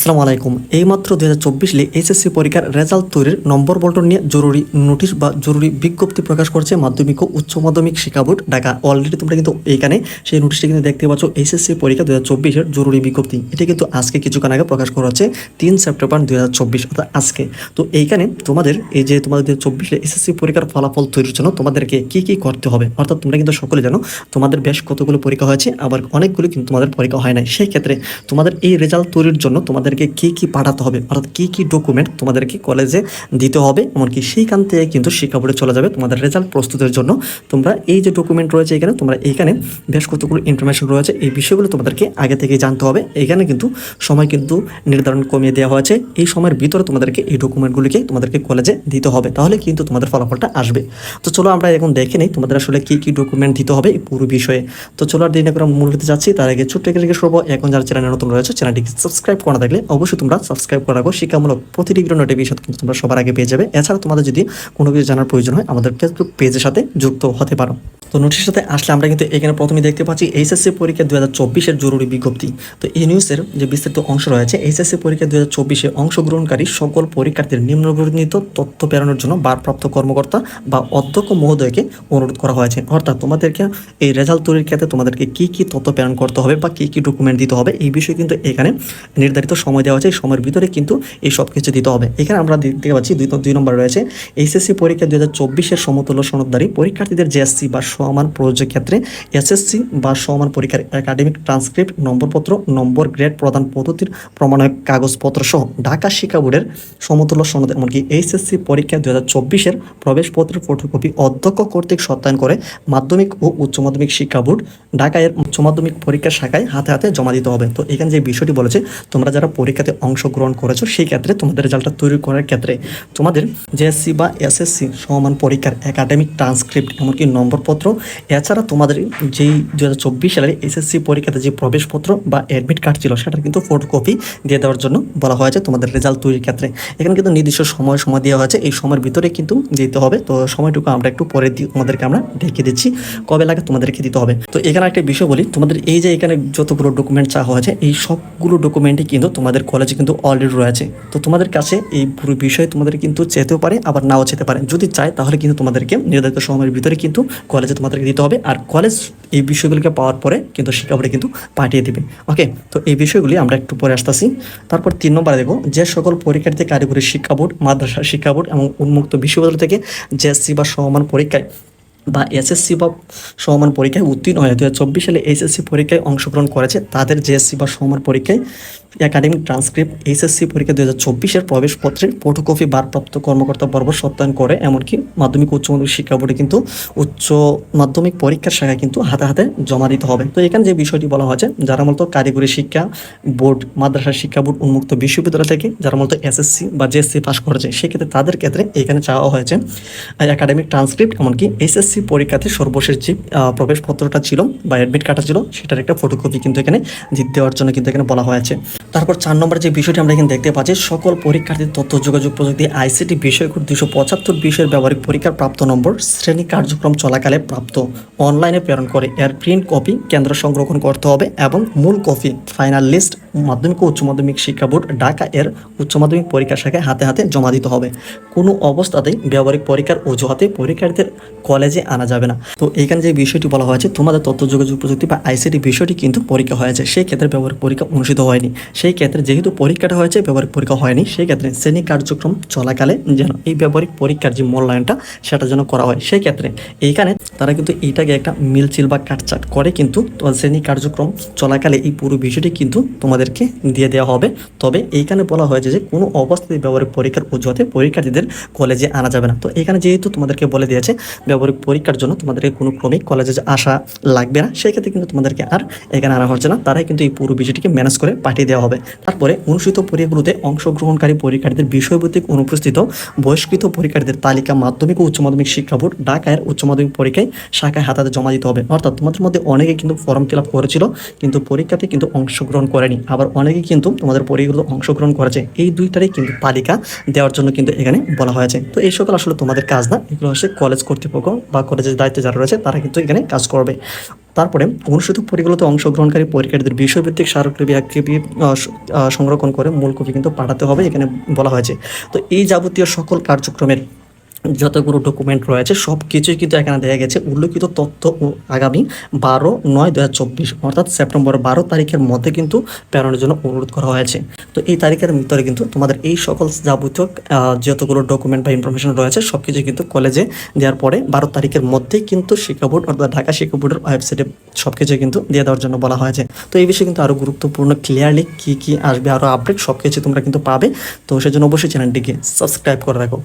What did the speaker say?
আসসালামু আলাইকুম। এইমাত্র 2024 সালে এইচএসসি পরীক্ষার রেজাল্ট তৈরির নম্বর বন্টন নিয়ে জরুরি নোটিশ বা জরুরি বিজ্ঞপ্তি প্রকাশ করছে মাধ্যমিক ও উচ্চ মাধ্যমিক শিক্ষা বোর্ড ঢাকা। অলরেডি তোমরা কিন্তু এইখানে সেই নোটিশটি কিন্তু দেখতে পাচ্ছ, এইচএসসি পরীক্ষা 2024-এর জরুরি বিজ্ঞপ্তি। এটা কিন্তু আজকে কিছুক্ষণ আগে প্রকাশ করা হচ্ছে 3 সেপ্টেম্বর 2024, অর্থাৎ আজকে। তো এইখানে তোমাদের এই যে তোমাদের 2024 সালে এইচএসসি পরীক্ষার ফলাফল তৈরির জন্য তোমাদেরকে কি কি করতে হবে, অর্থাৎ তোমরা কিন্তু সকলে জানো তোমাদের বেশ কতগুলো পরীক্ষা হয়েছে, আবার অনেকগুলো কিন্তু তোমাদের পরীক্ষা হয় নাই। সেই ক্ষেত্রে তোমাদের এই রেজাল্ট তৈরির জন্য তোমাদেরকে কি কি পাঠাতে হবে, অর্থাৎ কি কি ডকুমেন্ট তোমাদেরকে কলেজে দিতে হবে, এমনকি সেইখান থেকে কিন্তু শিক্ষা বোর্ডে চলে যাবে তোমাদের রেজাল্ট প্রস্তুতের জন্য। তোমরা এই যে ডকুমেন্ট রয়েছে এখানে, তোমরা এইখানে বেশ কতগুলো ইনফরমেশন রয়েছে, এই বিষয়গুলো তোমাদেরকে আগে থেকে জানতে হবে। এখানে কিন্তু সময় কিন্তু নির্ধারণ কমিয়ে দেওয়া হয়েছে, এই সময়ের ভিতরে তোমাদেরকে এই ডকুমেন্টগুলিকে তোমাদেরকে কলেজে দিতে হবে, তাহলে কিন্তু তোমাদের ফলাফলটা আসবে। তো চলো আমরা এখন দেখে নিই তোমাদের আসলে কি কি ডকুমেন্ট দিতে হবে এই পুরো বিষয়ে। তো চলো আর দিনে করে মূল হতে যাচ্ছি, তার আগে ছোট্ট একটা রিকোয়েস্ট করবো, এখন যারা চ্যানেলে নতুন রয়েছে চ্যানেলটিকে সাবস্ক্রাইব করা থাকলে অবশ্যই তোমরা সাবস্ক্রাইব করে রাখো। শিক্ষামূলক প্রতিটি ভিডিও নোটিফিকেশন কিন্তু তোমরা সবার আগে পেয়ে যাবে। এছাড়া তোমাদের যদি কোনো কিছু জানার প্রয়োজন হয় আমাদের ফেসবুক পেজের সাথে যুক্ত হতে পারো। তো নোটিশের সাথে আসলে আমরা কিন্তু এখানে প্রথমে দেখতে পাচ্ছি এইচএসসি পরীক্ষা 2024-এর জরুরি বিজ্ঞপ্তি। তো এই নিউজের যে বিস্তারিত অংশ রয়েছে, এইচএসসি পরীক্ষা 2024-এ অংশগ্রহণকারী সকল পরীক্ষার্থীর নিম্নবর্ণিত তথ্য প্রেরণের জন্য ভারপ্রাপ্ত কর্মকর্তা বা অধ্যক্ষ মহোদয়কে অনুরোধ করা হয়েছে। অর্থাৎ তোমাদেরকে এই রেজাল্ট তৈরির ক্ষেত্রে তোমাদেরকে কি কি তথ্য প্রেরণ করতে হবে বা কি কি ডকুমেন্ট দিতে হবে, এই বিষয়ে কিন্তু এখানে নির্ধারিত সময় দেওয়া হয়েছে। এই সময়ের ভিতরে কিন্তু এই সব কিছু দিতে হবে। এখানে আমরা দেখতে পাচ্ছি দুই নম্বর রয়েছে, এইচএসসি পরীক্ষা 2024-এর সমতুল্য সনদধারী পরীক্ষার্থীদের জেএসসি বা সমান প্রযোজ্য ক্ষেত্রে এসএসসি বা সমান পরীক্ষার একাডেমিক ট্রান্সক্রিপ্ট, নম্বরপত্র, নম্বর গ্রেড প্রদান পদ্ধতির প্রমাণক কাগজপত্র সহ ঢাকা শিক্ষা বোর্ডের সমতুল্য সনদ, এমনকি এইচএসসি পরীক্ষা 2024-এর প্রবেশপত্রের ফটোকপি অধ্যক্ষ কর্তৃক সত্যায়ন করে মাধ্যমিক ও উচ্চ মাধ্যমিক শিক্ষা বোর্ড ঢাকা এর উচ্চ মাধ্যমিক পরীক্ষার শাখায় হাতে হাতে জমা দিতে হবে। তো এখানে যে বিষয়টি বলেছে, তোমরা যারা পরীক্ষাতে অংশগ্রহণ করেছো সেই ক্ষেত্রে তোমাদের রেজাল্টটা তৈরি করার ক্ষেত্রে তোমাদের জেএসসি বা এসএসসি সমান পরীক্ষার একাডেমিক ট্রান্সক্রিপ্ট, এমনকি নম্বরপত্র, এছাড়া তোমাদের যেই 2024 সালের এসএসসি পরীক্ষাতে যে প্রবেশপত্র বা অ্যাডমিট কার্ড ছিল সেটার কিন্তু ফটোকপি দিয়ে দেওয়ার জন্য বলা হয়েছে তোমাদের রেজাল্ট তৈরির ক্ষেত্রে। এখানে কিন্তু নির্দিষ্ট সময় দেওয়া হয়েছে, এই সময়ের ভিতরে কিন্তু দিতে হবে। তো সময়টুকু আমরা একটু পরে তোমাদেরকে আমরা দেখিয়ে দিচ্ছি কবে লাগে তোমাদেরকে দিতে হবে। তো এখানে একটা বিষয় বলি, তোমাদের এই যে এখানে যতগুলো ডকুমেন্ট চাওয়া হয়েছে এই সবগুলো ডকুমেন্টই কিন্তু তোমাদের কলেজে কিন্তু অলরেডি রয়েছে। তো তোমাদের কাছে এই পুরো বিষয়ে তোমাদের কিন্তু চেতেও পারে, আবার নাও চেতে পারে। যদি চায় তাহলে কিন্তু তোমাদেরকে নির্ধারিত সময়ের ভিতরে কিন্তু কলেজে তোমাদেরকে দিতে হবে, আর কলেজ এই বিষয়গুলিকে পাওয়ার পরে কিন্তু শিক্ষা বোর্ডে কিন্তু পাঠিয়ে দেবে। ওকে, তো এই বিষয়গুলি আমরা একটু পরে আসতেছি। তারপর 3 নম্বরে দেখো, যে সকল পরীক্ষার্থী কারিগরি শিক্ষা বোর্ড, মাদ্রাসা শিক্ষা বোর্ড এবং উন্মুক্ত বিশ্ববিদ্যালয় থেকে জেএসসি বা সমান পরীক্ষায় বা এসএসসি বা সমান পরীক্ষায় উত্তীর্ণ হয়ে 2024 সালে এইচএসসি পরীক্ষায় অংশগ্রহণ করেছে, তাদের জেএসসি বা সমান পরীক্ষায় একাডেমিক ট্রান্সক্রিপ্ট, এইচএসসি পরীক্ষা 2024-এর প্রবেশপত্রের ফটোকপি ভারপ্রাপ্ত কর্মকর্তা বরাবর সত্যায়ন করে, এমনকি মাধ্যমিক উচ্চ মাধ্যমিক শিক্ষা বোর্ডে কিন্তু উচ্চ মাধ্যমিক পরীক্ষার শাখায় কিন্তু হাতে হাতে জমা দিতে হবে। তো এখানে যে বিষয়টি বলা হয়েছে, যারা মূলত কারিগরি শিক্ষা বোর্ড, মাদ্রাসা শিক্ষা বোর্ড, উন্মুক্ত বিশ্ববিদ্যালয় থেকে যারা মূলত এসএসসি বা জেএসসি পাস করেছে, সেক্ষেত্রে তাদের ক্ষেত্রে এখানে চাওয়া হয়েছে একাডেমিক ট্রান্সক্রিপ্ট, এমনকি এইচএসসি পরীক্ষাতে সর্বশেষ যে প্রবেশপত্রটা ছিল বা অ্যাডমিট কার্ডটা ছিল সেটার একটা ফটোকপি কিন্তু এখানে দিতে দেওয়ার জন্য কিন্তু এখানে বলা হয়েছে। তারপর 4 নম্বর যে বিষয়টি আমরা এখানে দেখতে পাচ্ছি, সকল পরীক্ষার্থীর তথ্য যোগাযোগ প্রযুক্তি আইসিটি বিষয়কোড 275 বিষয়ের ব্যবহারিক পরীক্ষার প্রাপ্ত নম্বর শ্রেণী কার্যক্রম চলাকালে প্রাপ্ত অনলাইনে প্রেরণ করে এর প্রিন্ট কপি কেন্দ্র সংরক্ষণ করতে হবে এবং মূল কপি ফাইনাল লিস্ট মাধ্যমিক ও উচ্চ মাধ্যমিক শিক্ষা বোর্ড ঢাকা এর উচ্চ মাধ্যমিক পরীক্ষার শাখায় হাতে হাতে জমা দিতে হবে। কোনো অবস্থাতেই ব্যবহারিক পরীক্ষার অজুহাতে পরীক্ষার্থীদের কলেজে আনা যাবে না। তো এখানে যে বিষয়টি বলা হয়েছে, তোমাদের তথ্য যোগাযোগ প্রযুক্তি বা আইসিটি বিষয়টি কিন্তু পরীক্ষা হয়েছে, সেই ক্ষেত্রে ব্যবহারিক পরীক্ষা অনুষ্ঠিত হয়নি। সেই ক্ষেত্রে যেহেতু পরীক্ষাটা হয়েছে ব্যবহারিক পরীক্ষা হয়নি, সেই ক্ষেত্রে শ্রেণী কার্যক্রম চলাকালে যেন এই ব্যবহারিক পরীক্ষার যে মূল্যায়নটা সেটা যেন করা হয়। সেই ক্ষেত্রে এইখানে তারা কিন্তু এইটাকে একটা মিলচিল বা কাটচাট করে কিন্তু শ্রেণী কার্যক্রম চলাকালে এই পুরো বিষয়টি কিন্তু তোমাদেরকে দিয়ে দেওয়া হবে। তবে এইখানে বলা হয়েছে যে কোনো অবস্থায় ব্যবহারিক পরীক্ষার অজুহাতে পরীক্ষার্থীদের কলেজে আনা যাবে না। তো এখানে যেহেতু তোমাদেরকে বলে দিয়েছে ব্যবহারিক পরীক্ষার জন্য তোমাদেরকে কোনো ক্রমিক কলেজে আসা লাগবে না, সেই ক্ষেত্রে কিন্তু তোমাদেরকে আর এখানে আনা হচ্ছে না, তারাই কিন্তু এই পুরো বিষয়টিকে ম্যানেজ করে পাঠিয়ে দেওয়া হবে। তারপরে অনুষ্ঠিত পরীক্ষাগুলোতে অংশগ্রহণকারী পরীক্ষার্থীদের বিষয়ভিত্তিক অনুপস্থিত বহিষ্কৃত পরীক্ষার্থীদের তালিকা মাধ্যমিক ও উচ্চ মাধ্যমিক শিক্ষা বোর্ড ঢাকার উচ্চ মাধ্যমিক পরীক্ষায় শাখায় হাতে জমা দিতে হবে। অর্থাৎ তোমাদের মধ্যে অনেকে কিন্তু ফর্ম ফিল আপ করেছিল কিন্তু পরীক্ষাতে কিন্তু অংশগ্রহণ করেনি, আবার অনেকে কিন্তু তোমাদের পরীক্ষাগুলো অংশগ্রহণ করেছে, এই দুইটারই কিন্তু তালিকা দেওয়ার জন্য কিন্তু এখানে বলা হয়েছে। তো এই সকল আসলে তোমাদের কাজ না, এগুলো হচ্ছে কলেজ কর্তৃপক্ষ বা কলেজের দায়িত্বে যারা রয়েছে তারা কিন্তু এখানে কাজ করবে। তারপরে অনুষ্ঠিত পরীক্ষাগুলোতে অংশগ্রহণকারী পরীক্ষার্থীদের বিষয়ভিত্তিক স্মারকলিপি এক কপি সংরক্ষণ করে মূল কপি কিন্তু পাঠাতে হবে এখানে বলা হয়েছে। তো এই যাবতীয় সকল কার্যক্রমের যতগুলো ডকুমেন্ট রয়েছে সব কিছুই কিন্তু এখানে দেওয়া গেছে। উল্লেখিত তথ্য আগামী 12/9/2024 অর্থাৎ সেপ্টেম্বর 12 তারিখের মধ্যে কিন্তু প্রেরণের জন্য অনুরোধ করা হয়েছে। তো এই তারিখের ভিতরে কিন্তু তোমাদের এই সকল যাবতীয় যতগুলো ডকুমেন্ট বা ইনফরমেশন রয়েছে সব কিছু কিন্তু কলেজে দেওয়ার পরে 12 তারিখের মধ্যেই কিন্তু শিক্ষা বোর্ড অর্থাৎ ঢাকা শিক্ষা বোর্ডের ওয়েবসাইটে সব কিছু কিন্তু দিয়ে দেওয়ার জন্য বলা হয়েছে। তো এই বিষয়ে কিন্তু আরও গুরুত্বপূর্ণ ক্লিয়ারলি কী কী আসবে আরও আপডেট সব কিছু তোমরা কিন্তু পাবে। তো সেজন্য অবশ্যই চ্যানেলটিকে সাবস্ক্রাইব করে রাখো।